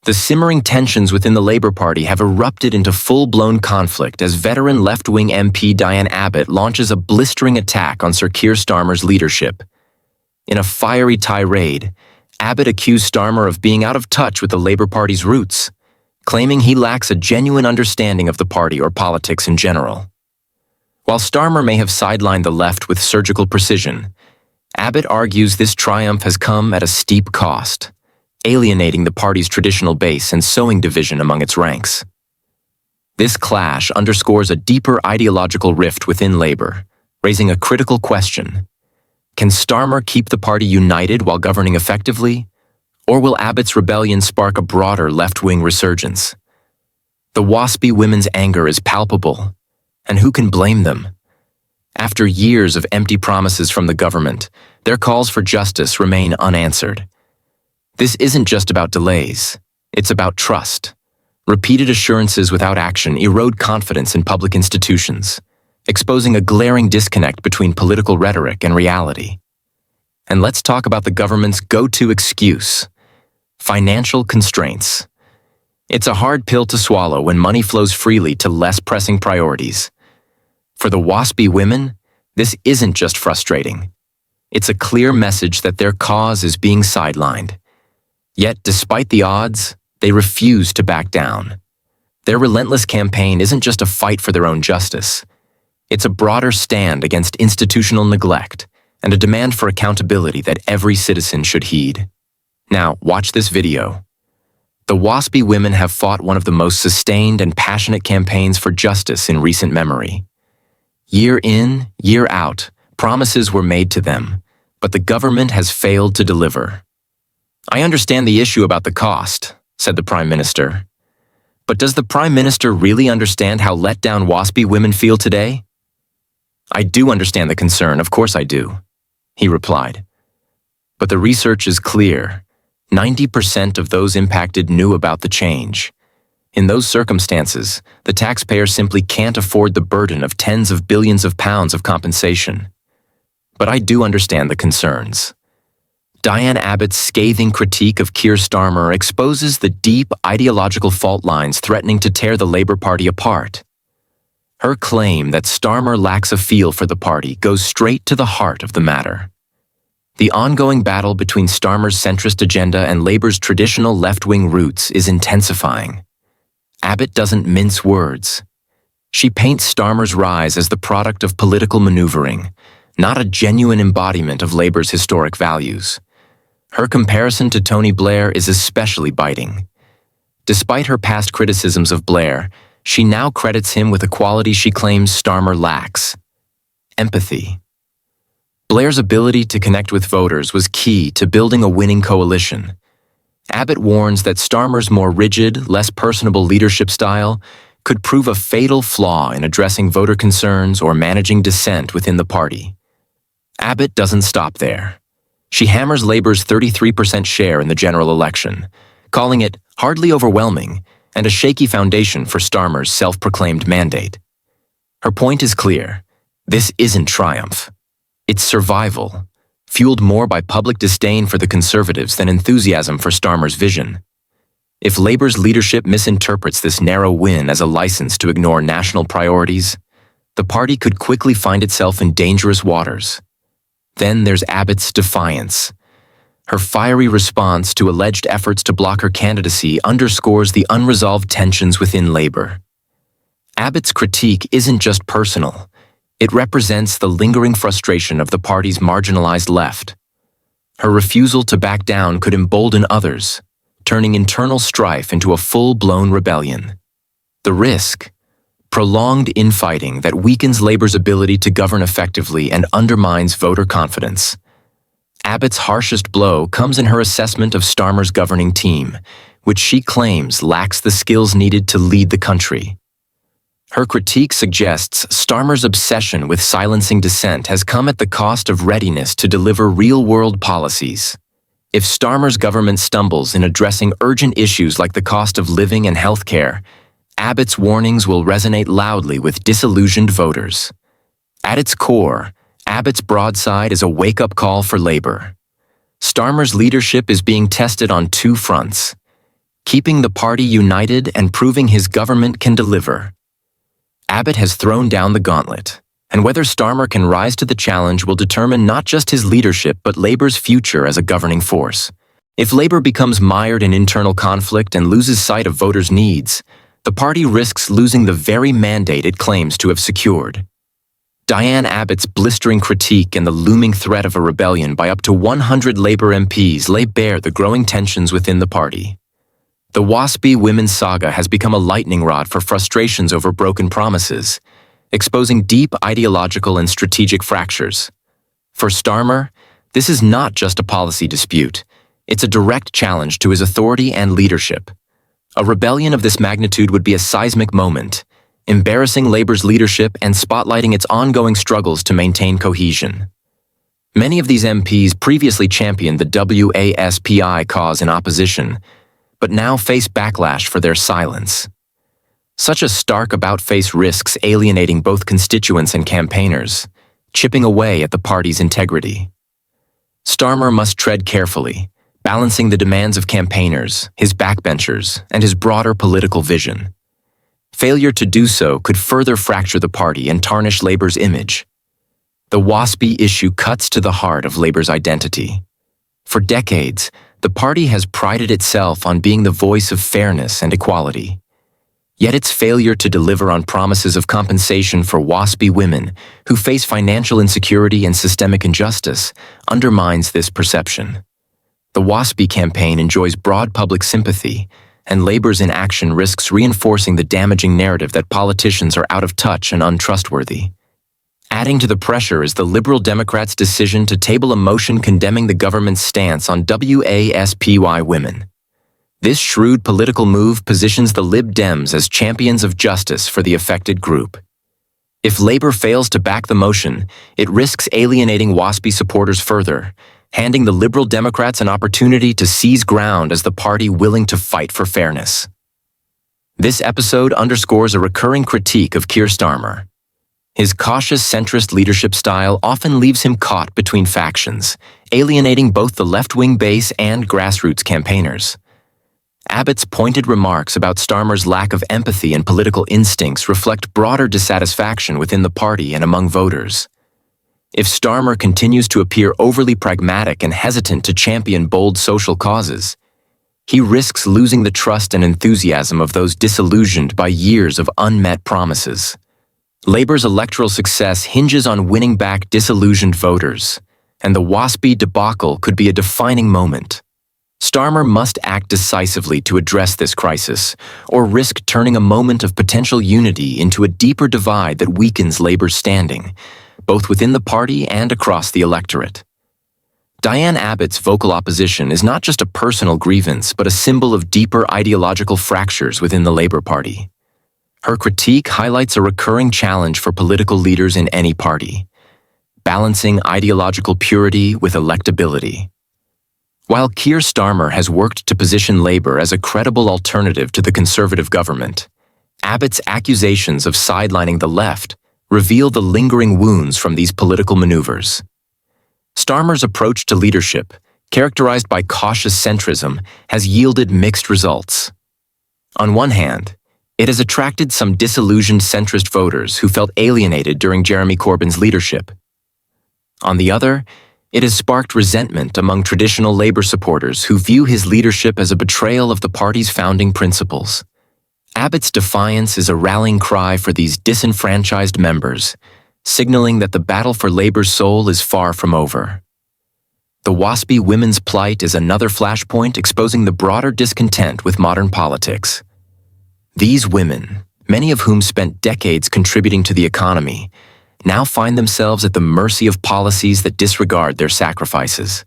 The simmering tensions within the Labour Party have erupted into full-blown conflict as veteran left-wing MP Diane Abbott launches a blistering attack on Sir Keir Starmer's leadership. In a fiery tirade, Abbott accused Starmer of being out of touch with the Labour Party's roots, claiming he lacks a genuine understanding of the party or politics in general. While Starmer may have sidelined the left with surgical precision, Abbott argues this triumph has come at a steep cost, alienating the party's traditional base and sowing division among its ranks. This clash underscores a deeper ideological rift within Labour, raising a critical question. Can Starmer keep the party united while governing effectively, or will Abbott's rebellion spark a broader left-wing resurgence? The Waspy women's anger is palpable, and who can blame them? After years of empty promises from the government, their calls for justice remain unanswered. This isn't just about delays, it's about trust. Repeated assurances without action erode confidence in public institutions, exposing a glaring disconnect between political rhetoric and reality. And let's talk about the government's go-to excuse: financial constraints. It's a hard pill to swallow when money flows freely to less pressing priorities. For the Waspy women, this isn't just frustrating. It's a clear message that their cause is being sidelined. Yet, despite the odds, they refuse to back down. Their relentless campaign isn't just a fight for their own justice. It's a broader stand against institutional neglect and a demand for accountability that every citizen should heed. Now, watch this video. The Waspy women have fought one of the most sustained and passionate campaigns for justice in recent memory. Year in, year out, promises were made to them, but the government has failed to deliver. "I understand the issue about the cost," said the Prime Minister. "But does the Prime Minister really understand how let down Waspy women feel today?" "I do understand the concern, of course I do," he replied. But the research is clear. 90% of those impacted knew about the change. In those circumstances, the taxpayer simply can't afford the burden of tens of billions of pounds of compensation. But I do understand the concerns. Diane Abbott's scathing critique of Keir Starmer exposes the deep ideological fault lines threatening to tear the Labour Party apart. Her claim that Starmer lacks a feel for the party goes straight to the heart of the matter. The ongoing battle between Starmer's centrist agenda and Labour's traditional left-wing roots is intensifying. Abbott doesn't mince words. She paints Starmer's rise as the product of political maneuvering, not a genuine embodiment of Labour's historic values. Her comparison to Tony Blair is especially biting. Despite her past criticisms of Blair, she now credits him with a quality she claims Starmer lacks: empathy. Blair's ability to connect with voters was key to building a winning coalition. Abbott warns that Starmer's more rigid, less personable leadership style could prove a fatal flaw in addressing voter concerns or managing dissent within the party. Abbott doesn't stop there. She hammers Labour's 33% share in the general election, calling it hardly overwhelming and a shaky foundation for Starmer's self-proclaimed mandate. Her point is clear: this isn't triumph. It's survival, fueled more by public disdain for the Conservatives than enthusiasm for Starmer's vision. If Labour's leadership misinterprets this narrow win as a license to ignore national priorities, the party could quickly find itself in dangerous waters. Then there's Abbott's defiance. Her fiery response to alleged efforts to block her candidacy underscores the unresolved tensions within Labour. Abbott's critique isn't just personal. It represents the lingering frustration of the party's marginalized left. Her refusal to back down could embolden others, turning internal strife into a full-blown rebellion. The risk: prolonged infighting that weakens Labour's ability to govern effectively and undermines voter confidence. Abbott's harshest blow comes in her assessment of Starmer's governing team, which she claims lacks the skills needed to lead the country. Her critique suggests Starmer's obsession with silencing dissent has come at the cost of readiness to deliver real-world policies. If Starmer's government stumbles in addressing urgent issues like the cost of living and health care, Abbott's warnings will resonate loudly with disillusioned voters. At its core, Abbott's broadside is a wake-up call for Labour. Starmer's leadership is being tested on two fronts: keeping the party united and proving his government can deliver. Abbott has thrown down the gauntlet, and whether Starmer can rise to the challenge will determine not just his leadership but Labour's future as a governing force. If Labour becomes mired in internal conflict and loses sight of voters' needs, the party risks losing the very mandate it claims to have secured. Diane Abbott's blistering critique and the looming threat of a rebellion by up to 100 Labour MPs lay bare the growing tensions within the party. The Waspy women's saga has become a lightning rod for frustrations over broken promises, exposing deep ideological and strategic fractures. For Starmer, this is not just a policy dispute. It's a direct challenge to his authority and leadership. A rebellion of this magnitude would be a seismic moment, embarrassing Labour's leadership and spotlighting its ongoing struggles to maintain cohesion. Many of these MPs previously championed the WASPI cause in opposition, but now face backlash for their silence. Such a stark about-face risks alienating both constituents and campaigners, chipping away at the party's integrity. Starmer must tread carefully, balancing the demands of campaigners, his backbenchers, and his broader political vision. Failure to do so could further fracture the party and tarnish Labour's image. The Waspy issue cuts to the heart of Labour's identity. For decades, the party has prided itself on being the voice of fairness and equality. Yet its failure to deliver on promises of compensation for Waspy women who face financial insecurity and systemic injustice undermines this perception. The Waspy campaign enjoys broad public sympathy, and Labour's inaction risks reinforcing the damaging narrative that politicians are out of touch and untrustworthy. Adding to the pressure is the Liberal Democrats' decision to table a motion condemning the government's stance on WASPY women. This shrewd political move positions the Lib Dems as champions of justice for the affected group. If Labour fails to back the motion, it risks alienating Waspy supporters further, handing the Liberal Democrats an opportunity to seize ground as the party willing to fight for fairness. This episode underscores a recurring critique of Keir Starmer. His cautious centrist leadership style often leaves him caught between factions, alienating both the left-wing base and grassroots campaigners. Abbott's pointed remarks about Starmer's lack of empathy and political instincts reflect broader dissatisfaction within the party and among voters. If Starmer continues to appear overly pragmatic and hesitant to champion bold social causes, he risks losing the trust and enthusiasm of those disillusioned by years of unmet promises. Labour's electoral success hinges on winning back disillusioned voters, and the Waspy debacle could be a defining moment. Starmer must act decisively to address this crisis, or risk turning a moment of potential unity into a deeper divide that weakens Labour's standing, both within the party and across the electorate. Diane Abbott's vocal opposition is not just a personal grievance, but a symbol of deeper ideological fractures within the Labour Party. Her critique highlights a recurring challenge for political leaders in any party, balancing ideological purity with electability. While Keir Starmer has worked to position Labour as a credible alternative to the Conservative government, Abbott's accusations of sidelining the left reveal the lingering wounds from these political maneuvers. Starmer's approach to leadership, characterized by cautious centrism, has yielded mixed results. On one hand, it has attracted some disillusioned centrist voters who felt alienated during Jeremy Corbyn's leadership. On the other, it has sparked resentment among traditional Labour supporters who view his leadership as a betrayal of the party's founding principles. Abbott's defiance is a rallying cry for these disenfranchised members, signaling that the battle for Labour's soul is far from over. The Waspy women's plight is another flashpoint exposing the broader discontent with modern politics. These women, many of whom spent decades contributing to the economy, now find themselves at the mercy of policies that disregard their sacrifices.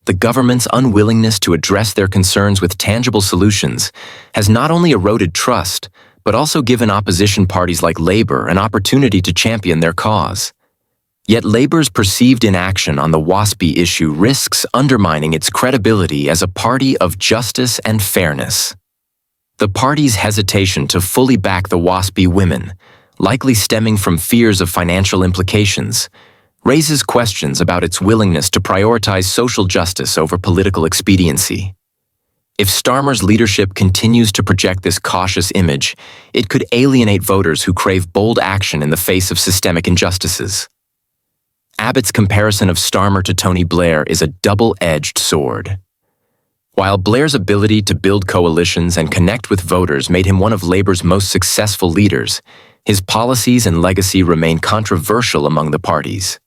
The government's unwillingness to address their concerns with tangible solutions has not only eroded trust, but also given opposition parties like Labour an opportunity to champion their cause. Yet Labour's perceived inaction on the Waspy issue risks undermining its credibility as a party of justice and fairness. The party's hesitation to fully back the Waspy women, likely stemming from fears of financial implications, raises questions about its willingness to prioritize social justice over political expediency. If Starmer's leadership continues to project this cautious image, it could alienate voters who crave bold action in the face of systemic injustices. Abbott's comparison of Starmer to Tony Blair is a double-edged sword. While Blair's ability to build coalitions and connect with voters made him one of Labour's most successful leaders, his policies and legacy remain controversial among the parties.